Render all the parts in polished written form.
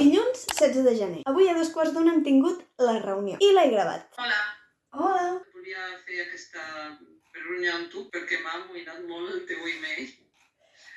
Dilluns 16 de gener. Avui a 2:15 hem tingut la reunió i l'he gravat. Hola. Hola. Volia fer aquesta reunió amb tu perquè m'ha amoïnat molt el teu email.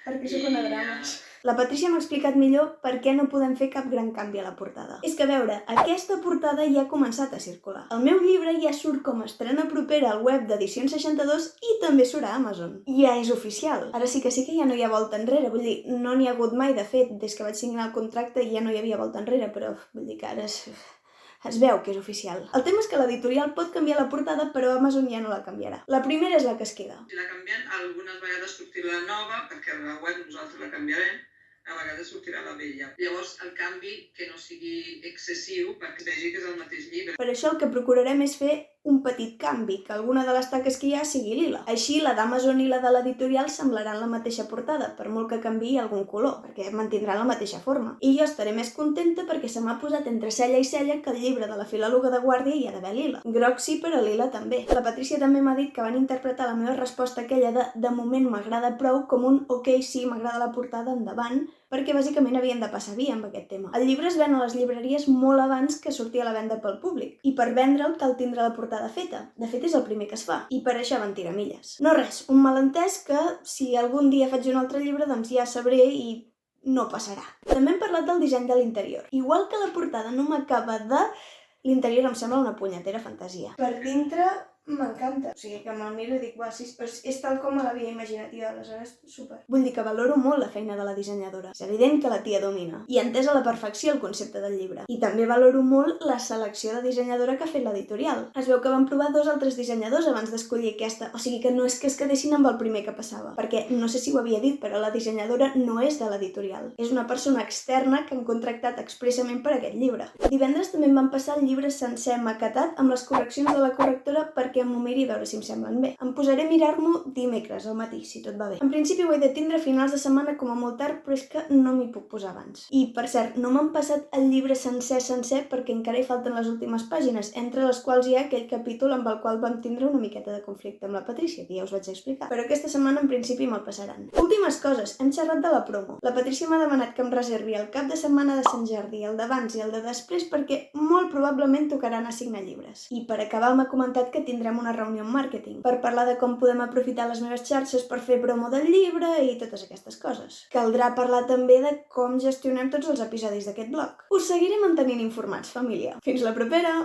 Perquè sóc una drames. La Patrícia m'ha explicat millor per què no podem fer cap gran canvi a la portada. És que, a veure, aquesta portada ja ha començat a circular. El meu llibre ja surt com a estrena propera al web d'Edicions 62 i també surt a Amazon. Ja és oficial. Ara sí que ja no hi ha volta enrere. Vull dir, no n'hi ha hagut mai, de fet, des que vaig signar el contracte ja no hi havia volta enrere, però vull dir que ara es veu que és oficial. El tema és que l'editorial pot canviar la portada, però Amazon ja no la canviarà. La primera és la que es queda. Si la canvien, algunes vegades sortirà la nova, perquè a la web nosaltres la canviarem, a vegades sortirà la vella. Llavors, el canvi que no sigui excessiu perquè es vegi que és el mateix llibre. Per això el que procurarem és fer un petit canvi, que alguna de les taques que hi ha sigui lila. Així, la d'Amazon i la de l'editorial semblaran la mateixa portada, per molt que canviï algun color, perquè mantindran la mateixa forma. I jo estaré més contenta perquè se m'ha posat entre cella i cella que el llibre de la filòloga de guàrdia hi ha d'haver lila. Groc sí, però lila també. La Patrícia també m'ha dit que van interpretar la meva resposta aquella de moment m'agrada prou com un ok, sí, m'agrada la portada, endavant, perquè bàsicament havien de passar via amb aquest tema. El llibre es ven a les llibreries molt abans que sortia a la venda pel públic, i per vendre'l cal tindre la portada feta. De fet, és el primer que es fa, i per això van tirar milles. No res, un malentès que, si algun dia faig un altre llibre, doncs ja sabré i no passarà. També hem parlat del disseny de l'interior. Igual que la portada no m'acaba de... L'interior em sembla una punyetera fantasia. Per dintre m'encanta. O sigui, que me'l miro i dic, va, sí, és tal com me l'havia imaginat i aleshores, super. Vull dir que valoro molt la feina de la dissenyadora. És evident que la tia domina. I ha entès a la perfecció el concepte del llibre. I també valoro molt la selecció de dissenyadora que ha fet l'editorial. Es veu que van provar 2 altres dissenyadors abans d'escollir aquesta. O sigui que no és que es quedessin amb el primer que passava. Perquè, no sé si ho havia dit, però la dissenyadora no és de l'editorial. És una persona externa que han contractat expressament per aquest llibre. Divendres també em van passar el llibre sencer maquetat amb les correccions de la correctora perquè m'ho miri a veure si em semblen bé. Em posaré a mirar-m'ho dimecres al matí, si tot va bé. En principi ho he de tindre a finals de setmana com a molt tard, però és que no m'hi puc posar abans. I, per cert, no m'han passat el llibre sencer perquè encara hi falten les últimes pàgines, entre les quals hi ha aquell capítol amb el qual vam tindre una miqueta de conflicte amb la Patrícia, que ja us vaig explicar. Però aquesta setmana, en principi, me'l passaran. Últimes coses. Hem xerrat de la promo. La Patrícia m'ha demanat que em reservi el cap de setmana de Sant Jordi, el d'abans i el de després, perquè molt probablement tocaran a signar llibres. I per acabar m'ha comentat que tindrem una reunió amb màrqueting per parlar de com podem aprofitar les meves xarxes per fer promo del llibre i totes aquestes coses. Caldrà parlar també de com gestionem tots els episodis d'aquest blog. Us seguiré mantenint informats, família. Fins la propera!